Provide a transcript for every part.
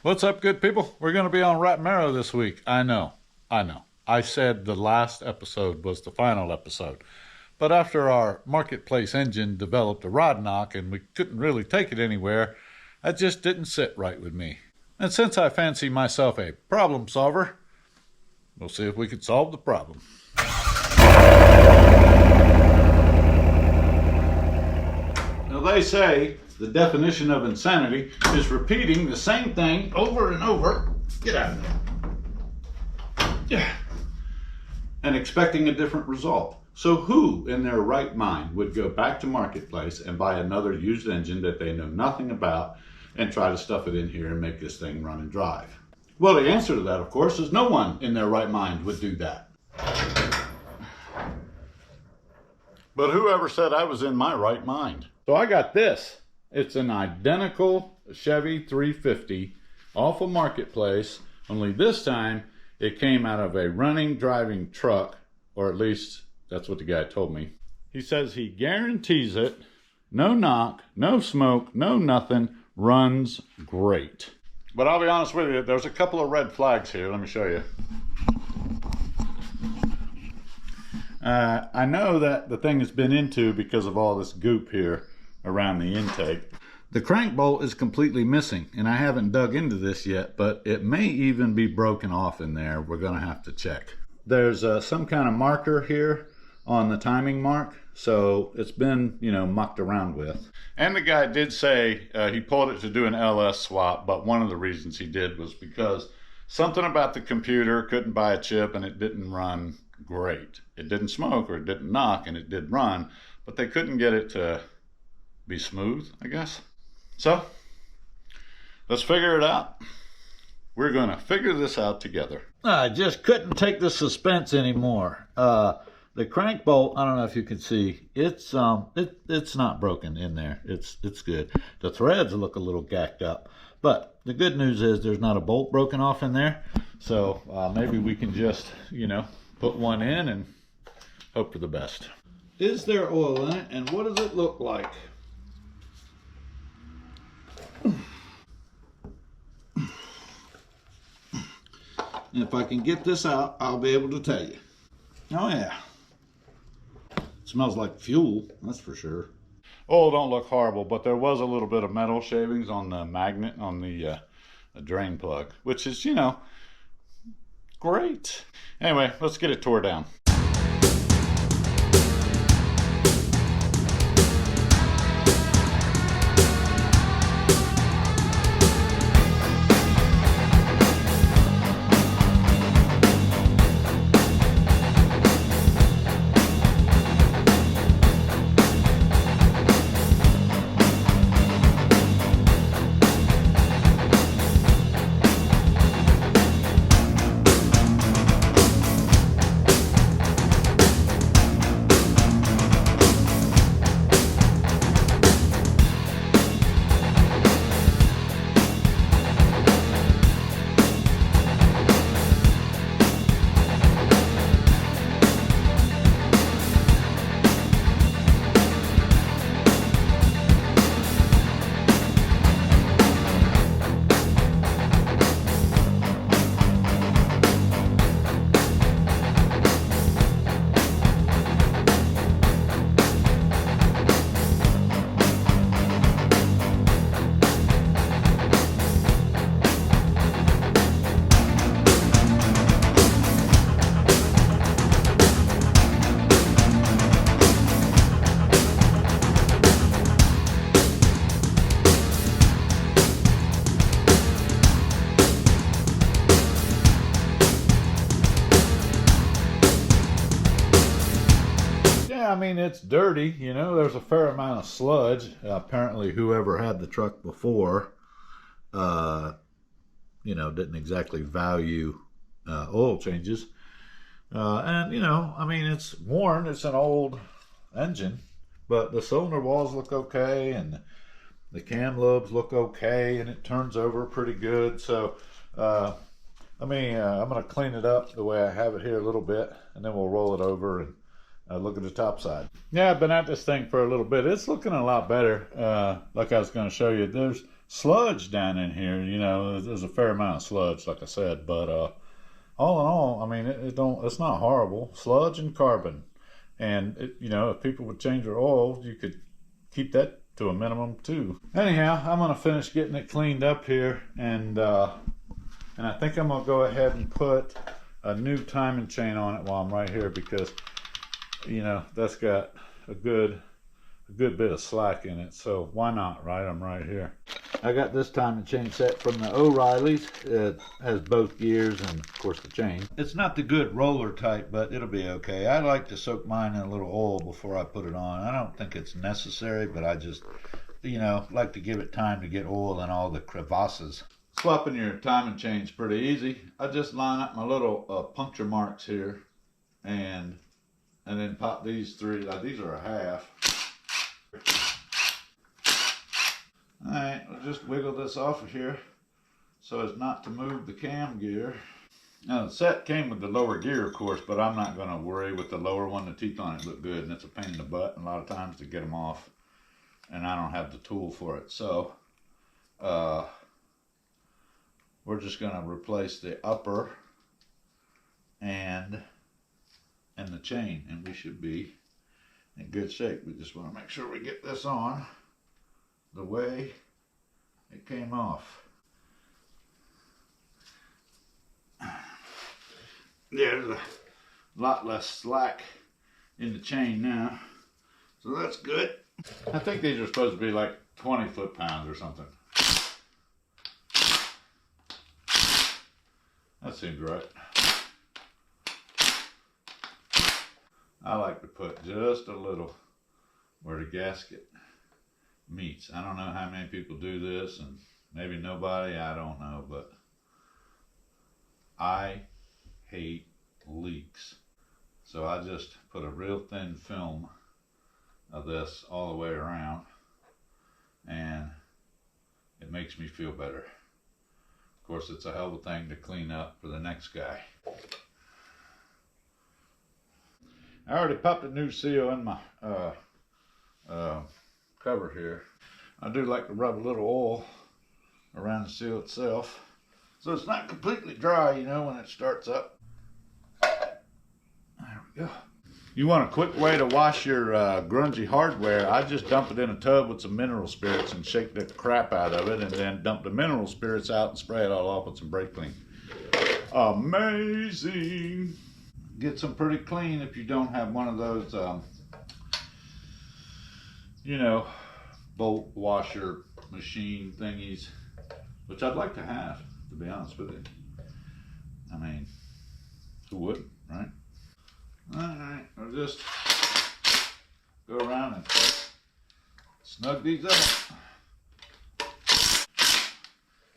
What's up, good people? We're going to be on Ratmaro this week. I know. I said the last episode was the final episode. But after our marketplace engine developed a rod knock and we couldn't really take it anywhere, that just didn't sit right with me. And since I fancy myself a problem solver, we'll see if we can solve the problem. Now they say the definition of insanity is repeating the same thing over and over. Get out of there. Yeah. And expecting a different result. So who in their right mind would go back to Marketplace and buy another used engine that they know nothing about and try to stuff it in here and make this thing run and drive? Well, the answer to that, of course, is no one in their right mind would do that. But whoever said I was in my right mind? So I got this. It's an identical Chevy 350 off of Marketplace, only this time it came out of a running, driving truck, or at least that's what the guy told me. He says he guarantees it, no knock, no smoke, no nothing, runs great. But I'll be honest with you, there's a couple of red flags here. Let me show you. I know that the thing has been into because of all this goop here around the intake. The crank bolt is completely missing, and I haven't dug into this yet, but it may even be broken off in there. We're going to have to check. There's some kind of marker here on the timing mark, so it's been, mucked around with. And the guy did say he pulled it to do an LS swap, but one of the reasons he did was because something about the computer couldn't buy a chip and it didn't run great. It didn't smoke or it didn't knock, and it did run, but they couldn't get it to be smooth, I guess. So let's figure it out. We're going to figure this out together. I just couldn't take the suspense anymore. The crank bolt, I don't know if you can see, it's not broken in there. It's good. The threads look a little gacked up, but the good news is there's not a bolt broken off in there. So maybe we can just, put one in and hope for the best. Is there oil in it, and what does it look like? And if I can get this out, I'll be able to tell you. Oh yeah. It smells like fuel, that's for sure. Oh, don't look horrible, but there was a little bit of metal shavings on the magnet on the drain plug, which is, great. Anyway, let's get it tore down. I mean, it's dirty, there's a fair amount of sludge. Apparently whoever had the truck before, didn't exactly value oil changes. And, it's worn, it's an old engine, but the cylinder walls look okay, and the cam lobes look okay, and it turns over pretty good. So, I'm going to clean it up the way I have it here a little bit, and then we'll roll it over and look at the top side. Yeah, I've been at this thing for a little bit. It's looking a lot better. Like I was going to show you, there's sludge down in here. You know, there's a fair amount of sludge, like I said, but all in all, I mean, it's not horrible. Sludge and carbon, and you know, if people would change their oil, you could keep that to a minimum too. Anyhow, I'm gonna finish getting it cleaned up here, and I think I'm gonna go ahead and put a new timing chain on it while I'm right here, because you know that's got a good bit of slack in it, so why not, right? I'm right here. I got this timing chain set from the O'Reilly's. It has both gears and of course the chain. It's not the good roller type, but it'll be okay. I like to soak mine in a little oil before I put it on. I don't think it's necessary, but I just, you know, like to give it time to get oil in all the crevasses. Swapping your timing chain's pretty easy. I just line up my little puncture marks here, and then pop these three. These are a half. Alright, we'll just wiggle this off of here so as not to move the cam gear. Now the set came with the lower gear, of course, but I'm not going to worry with the lower one. The teeth on it look good, and it's a pain in the butt and a lot of times to get them off, and I don't have the tool for it. So we're just going to replace the upper and the chain, and we should be in good shape. We just want to make sure we get this on the way it came off. There's a lot less slack in the chain now, so that's good. I think these are supposed to be like 20 foot-pounds or something. That seems right. I like to put just a little where the gasket meets. I don't know how many people do this, and maybe nobody, I don't know, but I hate leaks. So I just put a real thin film of this all the way around, and it makes me feel better. Of course, it's a hell of a thing to clean up for the next guy. I already popped a new seal in my cover here. I do like to rub a little oil around the seal itself, so it's not completely dry, you know, when it starts up. There we go. You want a quick way to wash your grungy hardware? I just dump it in a tub with some mineral spirits and shake the crap out of it, and then dump the mineral spirits out and spray it all off with some brake clean. Amazing! Gets them pretty clean if you don't have one of those, you know, bolt washer machine thingies, which I'd like to have, to be honest with you. I mean, who wouldn't, right? Alright, I'll just go around and snug these up.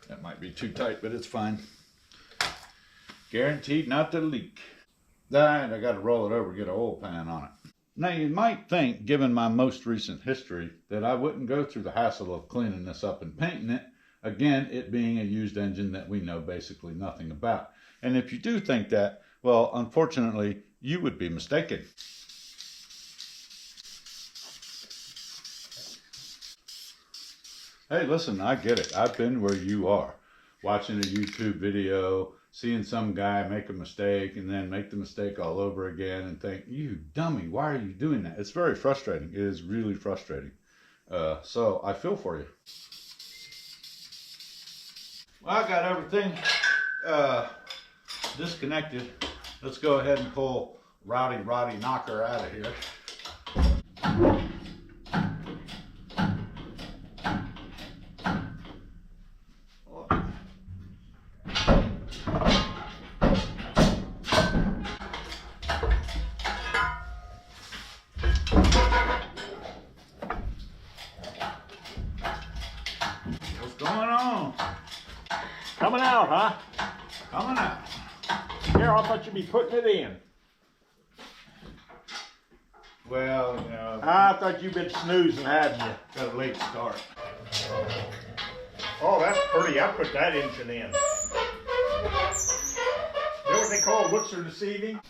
That might be too tight, but it's fine. Guaranteed not to leak. Alright, I got to roll it over, get an oil pan on it. Now you might think, given my most recent history, that I wouldn't go through the hassle of cleaning this up and painting it. Again, it being a used engine that we know basically nothing about. And if you do think that, well, unfortunately, you would be mistaken. Hey, listen, I get it. I've been where you are. Watching a YouTube video, seeing some guy make a mistake and then make the mistake all over again and think, you dummy, why are you doing that? It's very frustrating. It is really frustrating. So I feel for you. Well, I got everything disconnected. Let's go ahead and pull Roddy Knocker out of here. What's going on? Coming out, huh? Coming out. Here, I thought you'd be putting it in. Well, you know, I thought you'd been snoozing, hadn't you? got a late start. Oh, that's pretty. I put that engine in. Is that what they call looks are deceiving?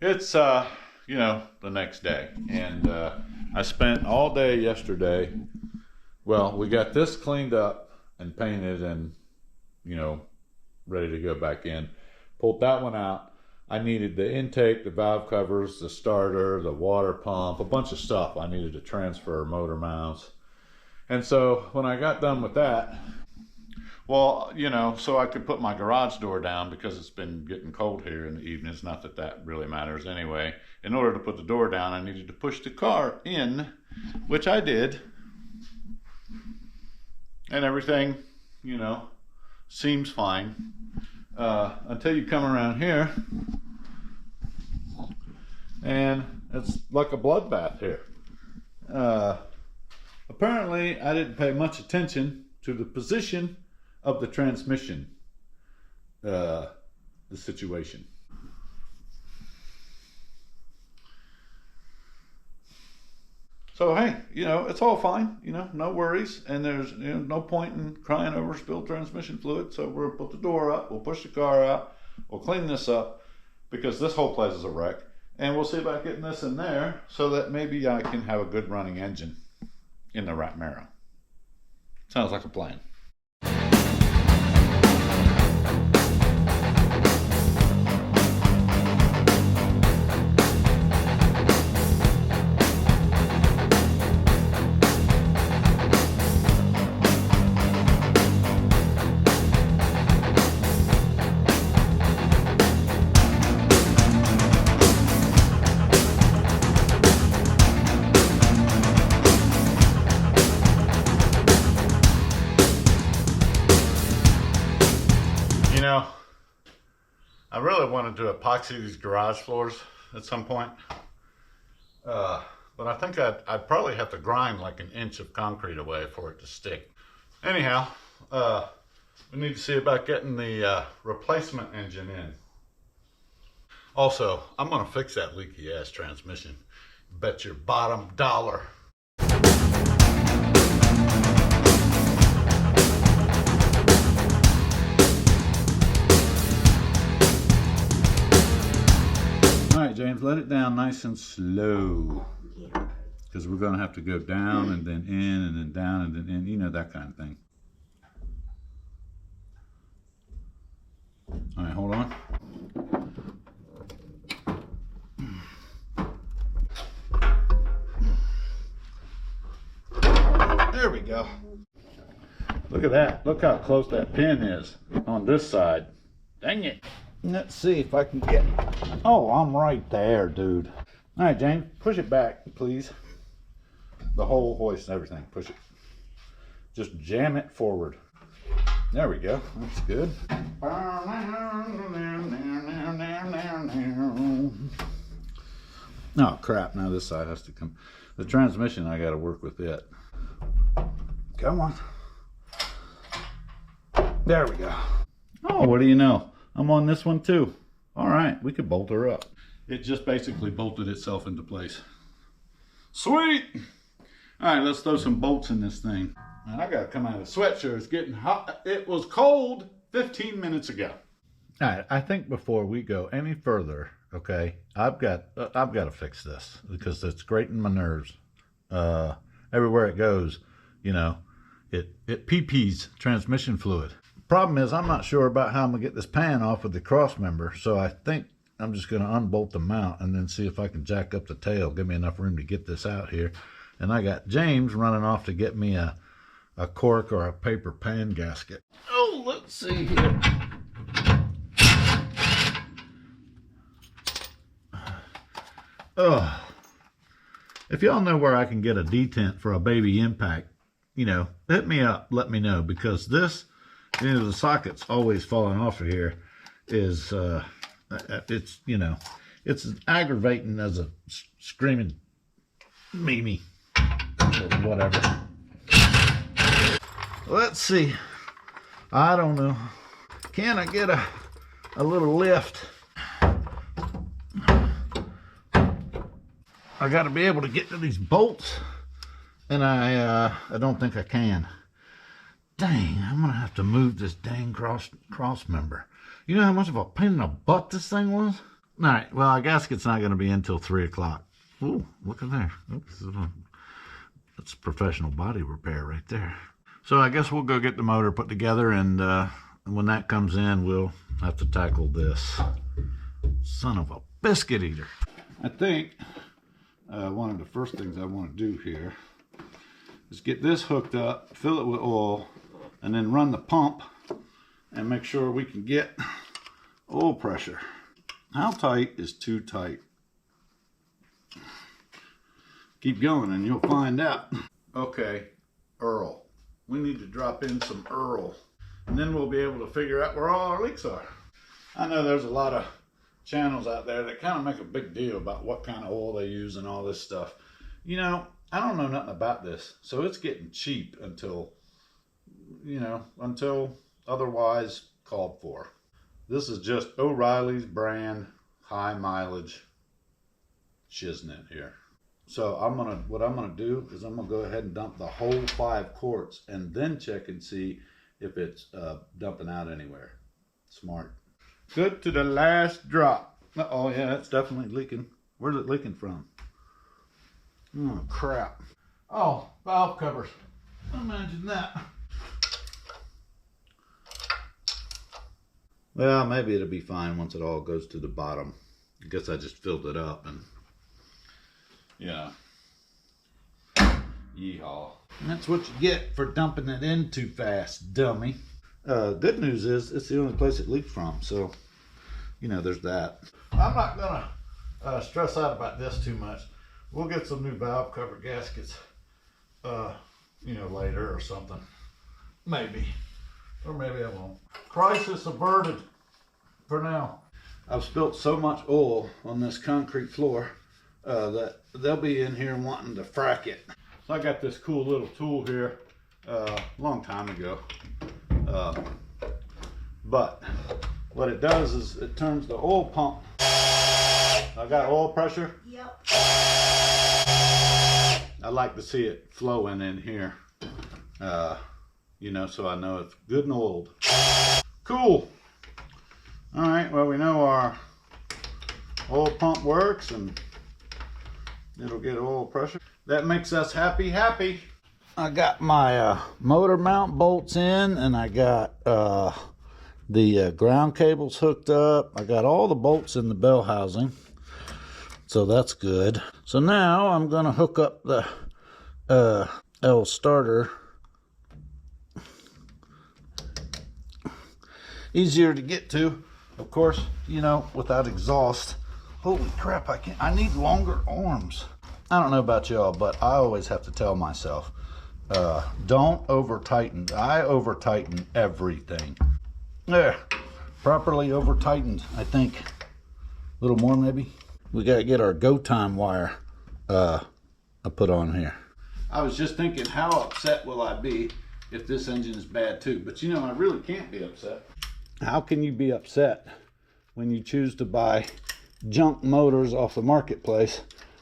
It's, you know, the next day. And I spent all day yesterday. Well, we got this cleaned up and painted and, you know, ready to go back in. Pulled that one out. I needed the intake, the valve covers, the starter, the water pump, a bunch of stuff I needed to transfer, motor mounts. And so when I got done with that, well, you know, so I could put my garage door down because it's been getting cold here in the evenings. Not that that really matters anyway. In order to put the door down, I needed to push the car in, which I did. And everything, you know, seems fine. Until you come around here. And it's like a bloodbath here. Apparently, I didn't pay much attention to the position of the transmission, the situation. So hey, you know, it's all fine, you know, no worries, and there's, you know, no point in crying over spilled transmission fluid. So we'll put the door up, we'll push the car out, we'll clean this up because this whole place is a wreck, and we'll see about getting this in there so that maybe I can have a good running engine in the Ratmaro. Sounds like a plan. You know, I really wanted to epoxy these garage floors at some point, but I think I'd probably have to grind like an inch of concrete away for it to stick. Anyhow, we need to see about getting the replacement engine in. Also, I'm gonna fix that leaky ass transmission. Bet your bottom dollar. Alright, James, let it down nice and slow. Because we're going to have to go down and then in and then down and then in. You know, that kind of thing. Alright, hold on. There we go. Look at that. Look how close that pin is on this side. Dang it. Let's see if I can get... Oh, I'm right there, dude. All right, James, push it back, please. The whole hoist and everything, push it. Just jam it forward. There we go, that's good. Oh, crap, now this side has to come. The transmission, I gotta work with it. Come on. There we go. Oh, what do you know? I'm on this one too. All right, we could bolt her up. It just basically bolted itself into place. Sweet! All right, let's throw some bolts in this thing. Man, I gotta come out of the sweatshirt. It's getting hot. It was cold 15 minutes ago. All right, I think before we go any further, okay, I've got to fix this because it's grating my nerves. Everywhere it goes, you know, it pee-pees transmission fluid. Problem is, I'm not sure about how I'm gonna get this pan off with the cross member, so I think I'm just gonna unbolt the mount and then see if I can jack up the tail, give me enough room to get this out here. And I got James running off to get me a cork or a paper pan gasket. Oh, let's see here. Oh, if y'all know where I can get a detent for a baby impact, you know, hit me up, let me know, because this, you know, the socket's always falling off of here is, it's, you know, it's aggravating as a screaming Mimi or whatever. Let's see. I don't know. Can I get a little lift? I got to be able to get to these bolts, and I don't think I can. Dang, I'm gonna have to move this dang cross member. You know how much of a pain in the butt this thing was? All right, well, our gasket's not going to be in until 3 o'clock. Ooh, look at there. Oops, that's professional body repair right there. So I guess we'll go get the motor put together, and when that comes in, we'll have to tackle this son of a biscuit eater. I think one of the first things I want to do here is get this hooked up, fill it with oil, and then run the pump and make sure we can get oil pressure. How tight is too tight? Keep going and you'll find out. Okay, Earl. We need to drop in some Earl, and then we'll be able to figure out where all our leaks are. I know there's a lot of channels out there that kind of make a big deal about what kind of oil they use and all this stuff. You know, I don't know nothing about this, so it's getting cheap until, you know, until otherwise called for. This is just O'Reilly's brand, high mileage shiznit here. So what I'm gonna do is I'm gonna go ahead and dump the whole 5 quarts and then check and see if it's dumping out anywhere. Smart. Good to the last drop. Oh yeah, it's definitely leaking. Where's it leaking from? Oh crap. Oh, valve covers. Imagine that. Well, maybe it'll be fine once it all goes to the bottom. I guess I just filled it up and, you know, yeehaw. And that's what you get for dumping it in too fast, dummy. Good news is it's the only place it leaked from, so, you know, there's that. I'm not gonna stress out about this too much. We'll get some new valve cover gaskets, you know, later or something. Maybe. Or maybe I won't. Crisis averted for now. I've spilt so much oil on this concrete floor that they'll be in here wanting to frack it. So I got this cool little tool here a long time ago. But what it does is it turns the oil pump. I got oil pressure. Yep. I like to see it flowing in here. You know, so I know it's good and oiled. Cool. All right, well, we know our oil pump works and it'll get oil pressure. That makes us happy. I got my motor mount bolts in, and I got the ground cables hooked up. I got all the bolts in the bell housing, so that's good. So now I'm gonna hook up the L starter. Easier to get to, of course, you know, without exhaust. Holy crap, I need longer arms. I don't know about y'all, but I always have to tell myself, don't over tighten. I over tighten everything. There, properly over tightened, I think. A little more maybe. We gotta get our go time wire put on here. I was just thinking, how upset will I be if this engine is bad too? But you know, I really can't be upset. How can you be upset when you choose to buy junk motors off the marketplace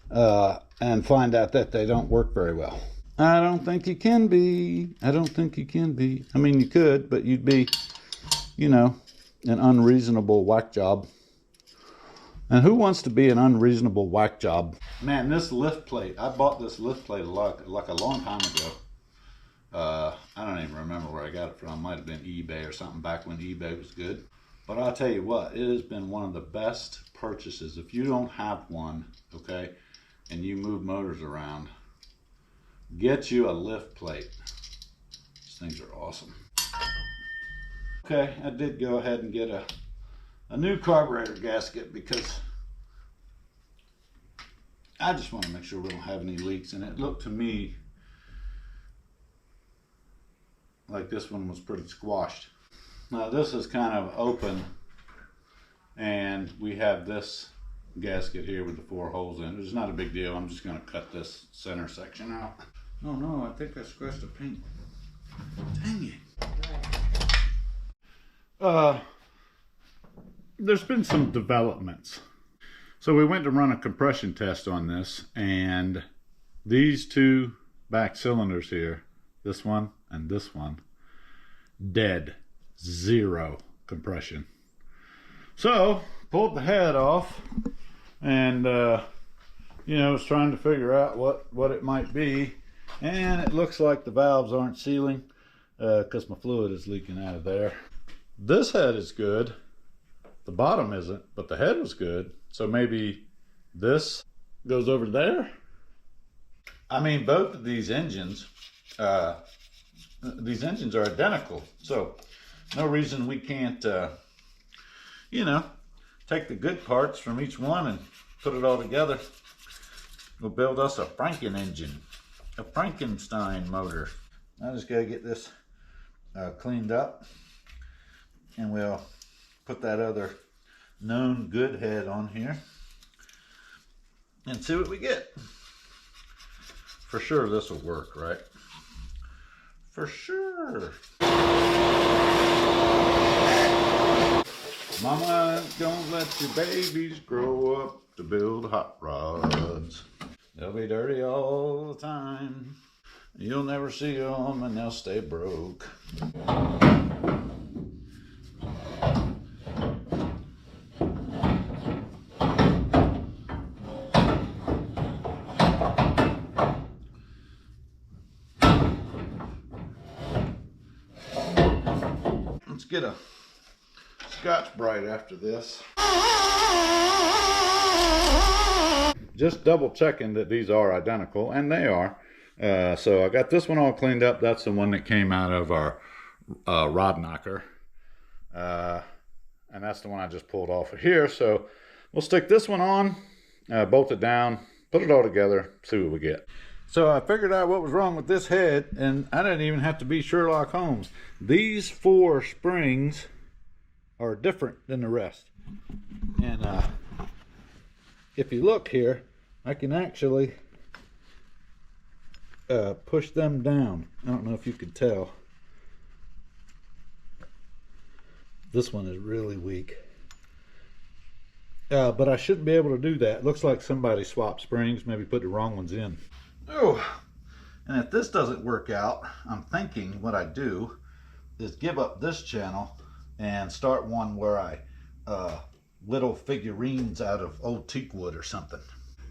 and find out that they don't work very well? I don't think you can be. I don't think you can be. I mean, you could, but you'd be, you know, an unreasonable whack job. And who wants to be an unreasonable whack job? Man, this lift plate, I bought this lift plate like a long time ago. I don't even remember where I got it from. Might have been eBay or something back when eBay was good. But I'll tell you what, it has been one of the best purchases. If you don't have one, okay, and you move motors around, get you a lift plate. These things are awesome. Okay, I did go ahead and get a new carburetor gasket because I just want to make sure we don't have any leaks. And it looked to me like this one was pretty squashed. Now this is kind of open, and we have this gasket here with the 4 holes in it. It's not a big deal. I'm just going to cut this center section out. Oh no, I think I scratched the paint. Dang it. There's been some developments. So we went to run a compression test on this, and these 2 back cylinders here, this one and this one, dead. 0 compression. So pulled the head off and you know, was trying to figure out what it might be, and it looks like the valves aren't sealing because my fluid is leaking out of there. This head is good, the bottom isn't, but the head was good. So maybe this goes over there. I mean, both of these engines are identical, so no reason we can't you know, take the good parts from each one and put it all together. We'll build us a Franken engine, a Frankenstein motor. I just gotta get this cleaned up, and we'll put that other known good head on here and see what we get. For sure this will work, right? For sure. Mama, don't let your babies grow up to build hot rods. They'll be dirty all the time. You'll never see them and they'll stay broke. Let's get a Scotch-Brite after this. Just double checking that these are identical, and they are. So I got this one all cleaned up. That's the one that came out of our rod knocker. And that's the one I just pulled off of here. So we'll stick this one on, bolt it down, put it all together, see what we get. So I figured out what was wrong with this head, and I didn't even have to be Sherlock Holmes. These 4 springs are different than the rest. And if you look here, I can actually push them down. I don't know if you can tell. This one is really weak. But I shouldn't be able to do that. It looks like somebody swapped springs, maybe put the wrong ones in. Oh, and if this doesn't work out, I'm thinking what I do is give up this channel and start one where I whittle figurines out of old teak wood or something.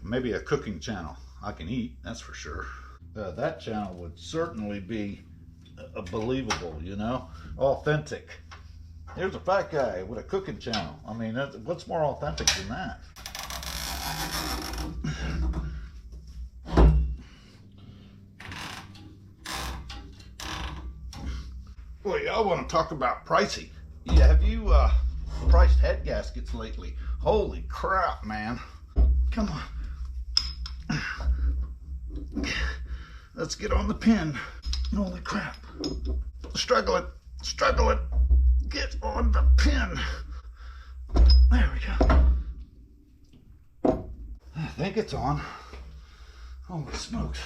Maybe a cooking channel I can eat, that's for sure. That channel would certainly be believable, you know, authentic. Here's a fat guy with a cooking channel. I mean, what's more authentic than that? Boy, y'all want to talk about pricey. Yeah, have you priced head gaskets lately? Holy crap, man. Come on. Let's get on the pin. Holy crap. Struggle it. Struggle it. Get on the pin. There we go. I think it's on. Holy smokes.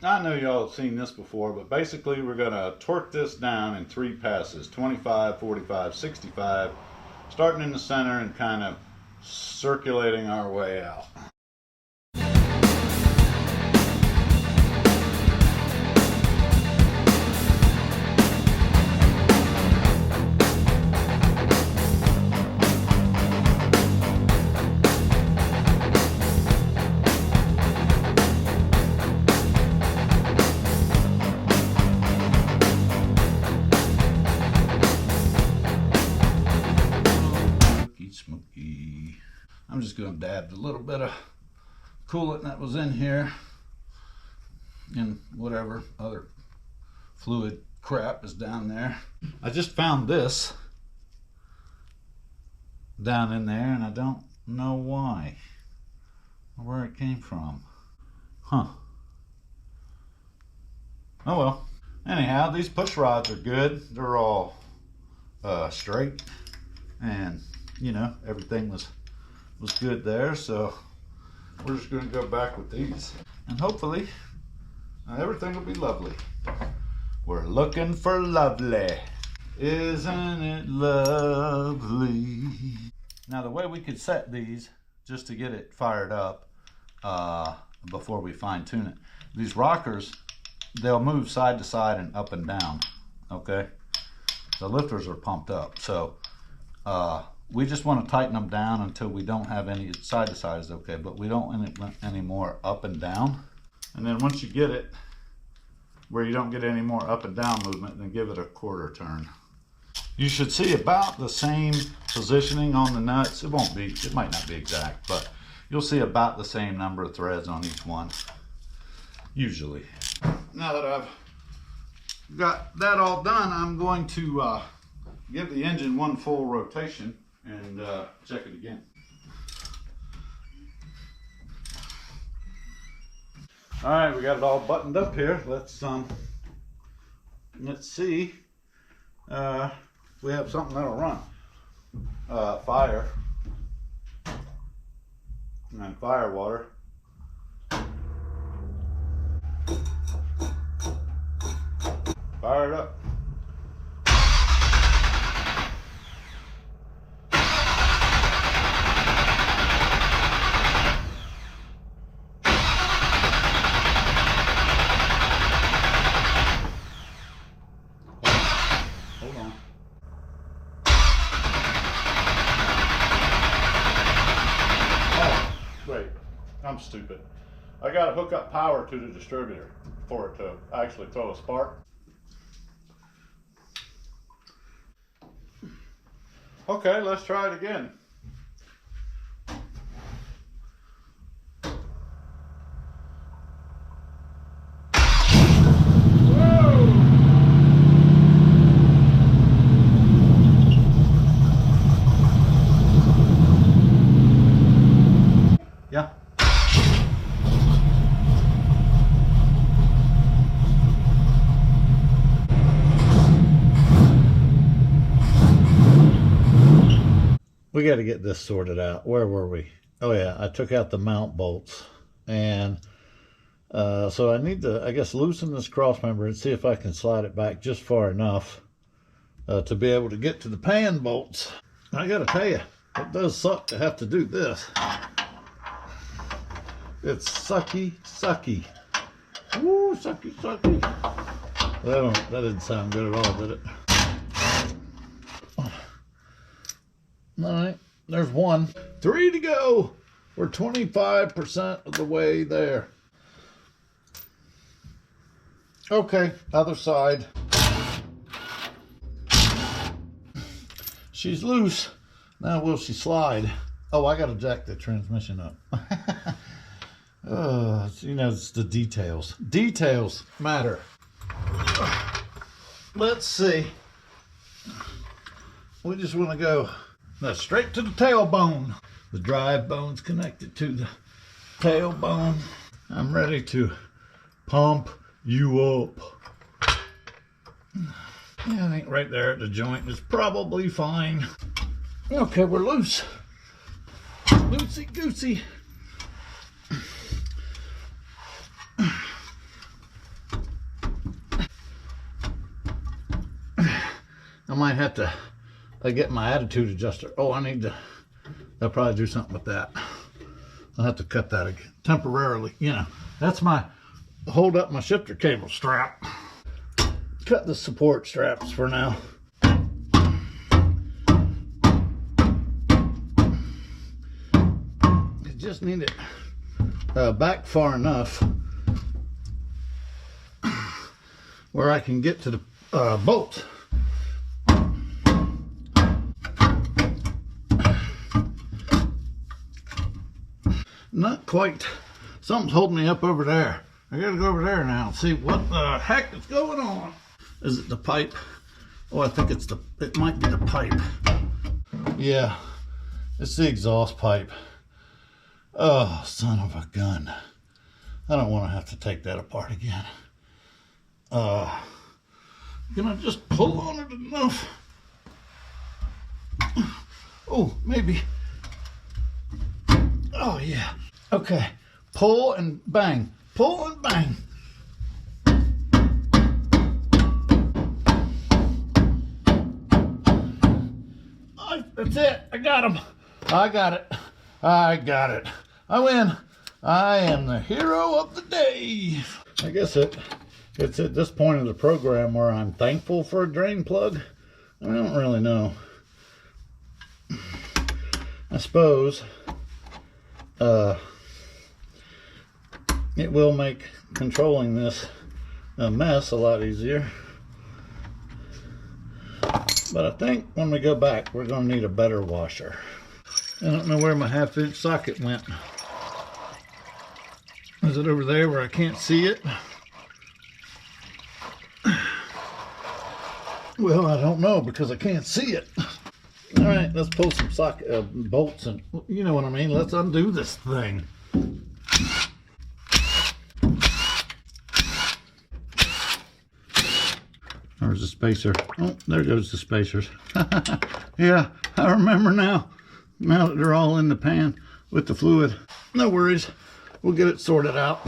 I know y'all have seen this before, but basically we're going to torque this down in 3 passes, 25, 45, 65, starting in the center and kind of circulating our way out. I'm just going to dab a little bit of coolant that was in here and whatever other fluid crap is down there. I just found this down in there and I don't know why or where it came from. Huh. Oh well. Anyhow, these push rods are good. They're all straight, and you know, everything was good there, so we're just going to go back with these, and hopefully everything will be lovely. We're looking for lovely. Isn't it lovely? Now the way we could set these, just to get it fired up before we fine tune it, these rockers, they'll move side to side and up and down, okay? the lifters are pumped up. So we just want to tighten them down until we don't have any. Side to side is okay, but we don't want any more up and down. And then once you get it where you don't get any more up and down movement, then give it a quarter turn. You should see about the same positioning on the nuts. It won't be, it might not be exact, but you'll see about the same number of threads on each one, usually. Now that I've got that all done, I'm going to give the engine one full rotation and check it again. All right, we got it all buttoned up here. Let's see. We have something that'll run. Fire and fire water. Fire it up. Hold on. Oh, wait, I'm stupid. I gotta hook up power to the distributor for it to actually throw a spark. Okay, let's try it again. Yeah. We got to get this sorted out. Where were we? Oh yeah, I took out the mount bolts, and so I need to, I guess, loosen this cross member and see if I can slide it back just far enough to be able to get to the pan bolts. I got to tell you, it does suck to have to do this. It's sucky, sucky. Woo, sucky, sucky. That didn't sound good at all, did it? All right, there's one. 3 to go. We're 25% of the way there. Okay, other side. She's loose. Now will she slide? Oh, I gotta jack the transmission up. You know, it's the details. Details matter. Let's see. We just want to go straight to the tailbone. The drive bone's connected to the tailbone. I'm ready to pump you up. Yeah, I think right there at the joint is probably fine. Okay, we're loose. Loosey goosey. I might have to get my attitude adjuster. Oh, I'll probably do something with that. I'll have to cut that again temporarily. You know, that's my hold up my shifter cable strap. Cut the support straps for now. I just need it back far enough where I can get to the bolt. Not quite. Something's holding me up over there. I gotta go over there now and see what the heck is going on. Is it the pipe? Oh, I think it might be the pipe. Yeah, it's the exhaust pipe. Oh, son of a gun. I don't want to have to take that apart again. Can I just pull on it enough? Oh, maybe. Oh, yeah. Okay. Pull and bang. Pull and bang. That's it. I got him. I got it. I got it. I win. I am the hero of the day. I guess it's at this point of the program where I'm thankful for a drain plug. I don't really know. I suppose it will make controlling this mess a lot easier. But I think when we go back, we're going to need a better washer. I don't know where my 1/2-inch socket went. Is it over there where I can't see it? Well, I don't know because I can't see it. All right, let's pull some socket bolts and, you know what I mean. Let's undo this thing. There's the spacer. Oh, there goes the spacers. Yeah, I remember now. Now that they're all in the pan with the fluid. No worries. We'll get it sorted out.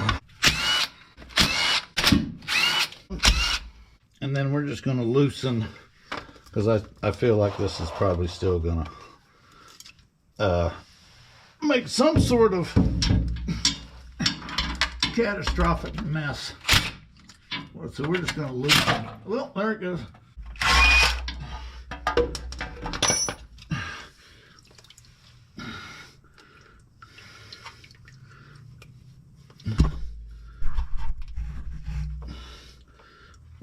And then we're just going to loosen, because I feel like this is probably still going to make some sort of catastrophic mess. So we're just going to loosen. Well, there it goes.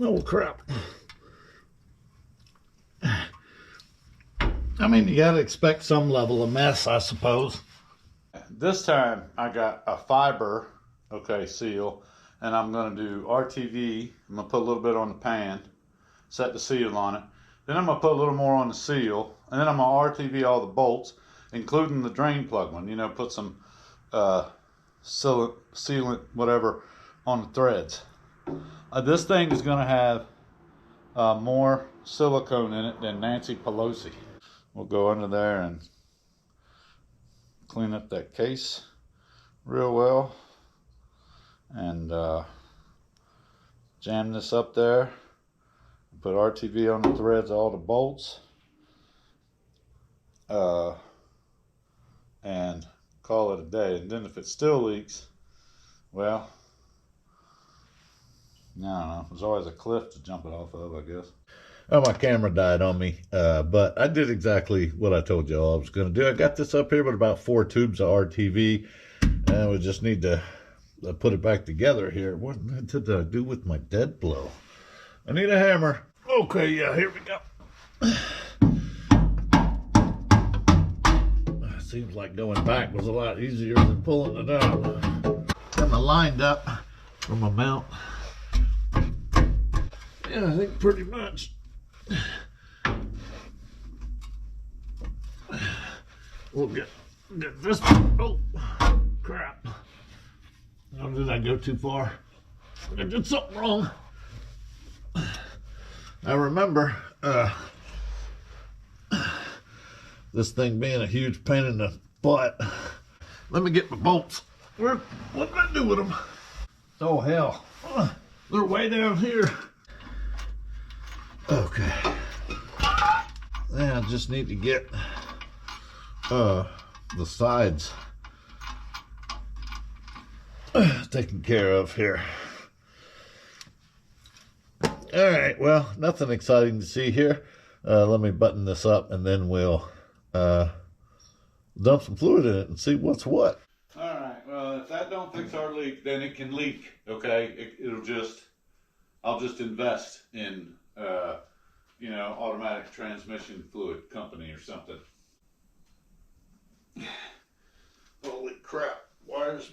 Oh crap. I mean, you gotta expect some level of mess, I suppose. This time I got a fiber, okay, seal, and I'm gonna do RTV. I'm gonna put a little bit on the pan, set the seal on it. Then I'm gonna put a little more on the seal, and then I'm gonna RTV all the bolts, including the drain plug one. You know, put some sealant, whatever, on the threads. This thing is going to have more silicone in it than Nancy Pelosi. We'll go under there and clean up that case real well and jam this up there. Put RTV on the threads, all the bolts, and call it a day. And then if it still leaks, well, I don't know. There's always a cliff to jump it off of, I guess. Oh, my camera died on me, but I did exactly what I told y'all I was going to do. I got this up here with about 4 tubes of RTV, and we just need to put it back together here. What did I do with my dead blow? I need a hammer. Okay, yeah, here we go. Seems like going back was a lot easier than pulling it out. Got my lined up for my mount. Yeah, I think pretty much. We'll get this. Oh, crap. Oh, did I go too far? I did something wrong. I remember this thing being a huge pain in the butt. Let me get my bolts. What did I do with them? Oh, hell. They're way down here. Okay. Yeah, I just need to get the sides taken care of here. All right, well, nothing exciting to see here. Let me button this up and then we'll dump some fluid in it and see what's what. All right, well, if that don't fix our leak, then it can leak, okay? I'll just invest in you know, automatic transmission fluid company or something. Holy crap, why is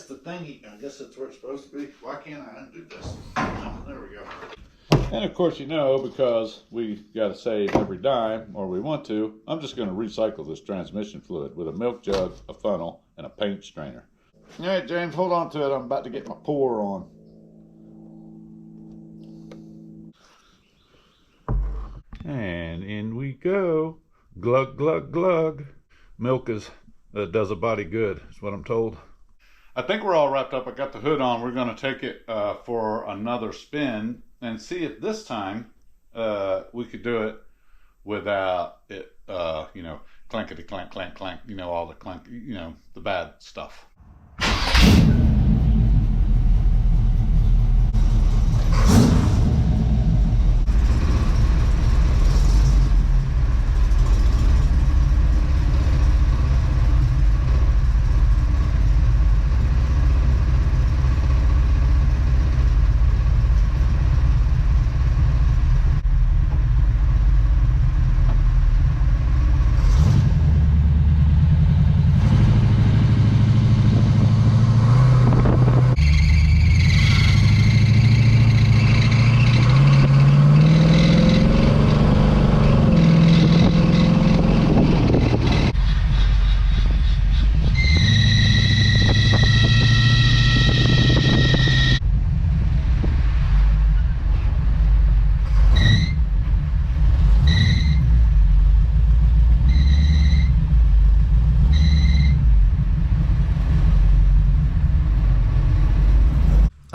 the thingy, I guess that's where it's supposed to be. Why can't I undo this? Oh, there we go. And of course, you know, because we got to save every dime, or we want to, I'm just going to recycle this transmission fluid with a milk jug, a funnel, and a paint strainer. All right, James, hold on to it. I'm about to get my pour on. And in we go. Glug, glug, glug. Milk does a body good, is what I'm told. I think we're all wrapped up. I got the hood on. We're going to take it for another spin and see if this time we could do it without it, you know, clankety clank, clank, clank, you know, all the clank, you know, the bad stuff.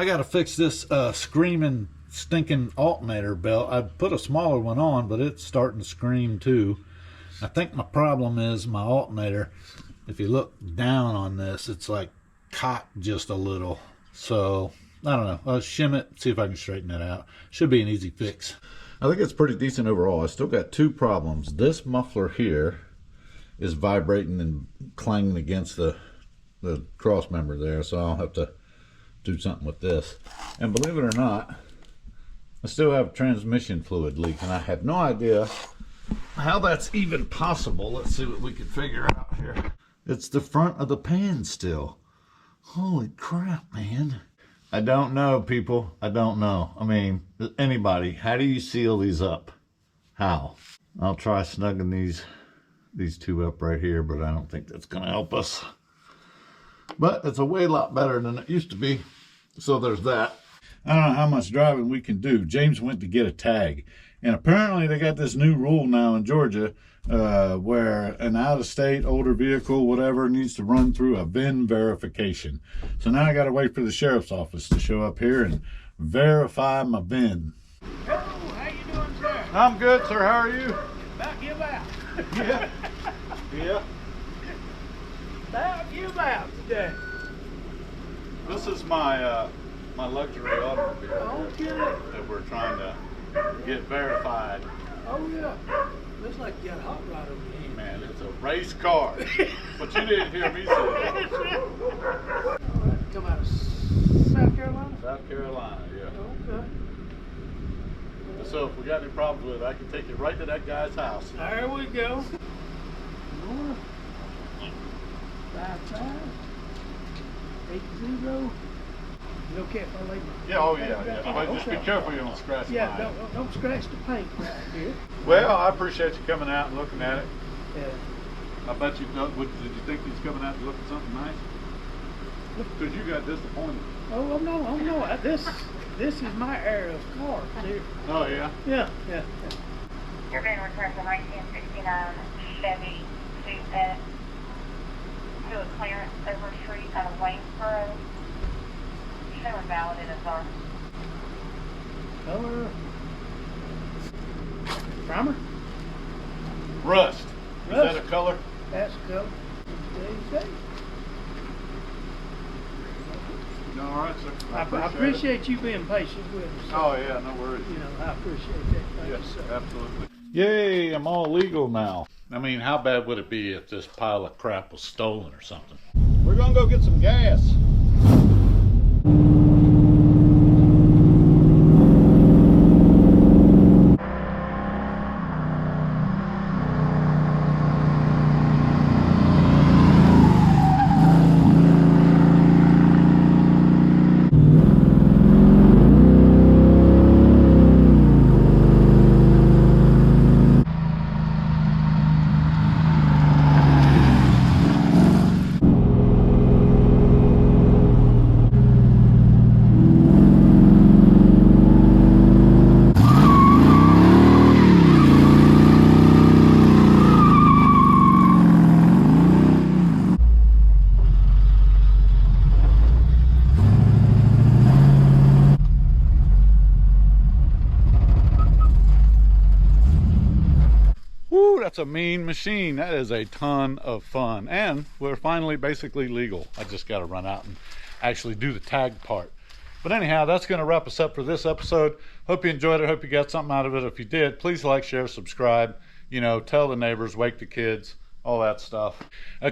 I got to fix this screaming, stinking alternator belt. I put a smaller one on, but it's starting to scream too. I think my problem is my alternator. If you look down on this, it's like cocked just a little. So I don't know. I'll shim it, see if I can straighten it out. Should be an easy fix. I think it's pretty decent overall. I still got two problems. This muffler here is vibrating and clanging against the cross member there, so I'll have to do something with this. And believe it or not, I still have transmission fluid leak, and I have no idea how that's even possible. Let's see what we can figure out here. It's the front of the pan still. Holy crap, man. I don't know, people. I don't know. I mean, anybody, how do you seal these up? How? I'll try snugging these two up right here, but I don't think that's gonna help us. But it's a way lot better than it used to be. So there's that. I don't know how much driving we can do. James went to get a tag. And apparently they got this new rule now in Georgia where an out-of-state older vehicle, whatever, needs to run through a VIN verification. So now I got to wait for the sheriff's office to show up here and verify my VIN. Hello, how you doing, sir? I'm good, sir. How are you? About give out. Yeah. Yeah. About give out today. This is my my luxury automobile Okay. that we're trying to get verified. Oh yeah. Looks like you got a hot rod over your hand. Man, it's a race car. But you didn't hear me say that. Oh, that come out of South Carolina? South Carolina, yeah. Okay. So if we got any problems with it, I can take you right to that guy's house. There we go. 55 80. You okay if I lay my... Yeah, oh yeah, yeah. Oh, But just be okay. careful you don't scratch Yeah, mine. don't scratch the paint right here. Well, I appreciate you coming out and looking at it. Yeah. I bet you don't. Did you think he's coming out to look at something nice? Because you got disappointed. Oh no. This is my era of cars here. Oh yeah? Yeah. Your VIN returns a 1969 Chevy Suzette to a clearance over street out of Waynesboro. Show invalid as our Color. Primer? Rust. Is Rust. that a color? That's color. Today's All right, sir. I appreciate you being patient with us. Oh yeah, no worries. You know, I appreciate that. Thank Yes, you, sir. absolutely. Yay, I'm all legal now. I mean, how bad would it be if this pile of crap was stolen or something? We're gonna go get some gas. Woo, that's a mean machine. That is a ton of fun. And we're finally basically legal. I just got to run out and actually do the tag part. But anyhow, that's going to wrap us up for this episode. Hope you enjoyed it. Hope you got something out of it. If you did, please like, share, subscribe. You know, tell the neighbors, wake the kids, all that stuff.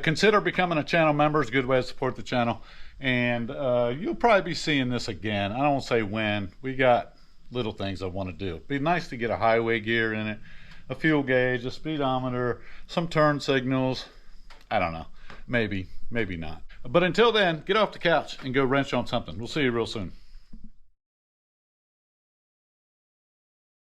Consider becoming a channel member. It's a good way to support the channel. And you'll probably be seeing this again. I don't say when. We got little things I want to do. It'd be nice to get a highway gear in it, a fuel gauge, a speedometer, some turn signals. I don't know. Maybe, maybe not. But until then, get off the couch and go wrench on something. We'll see you real soon.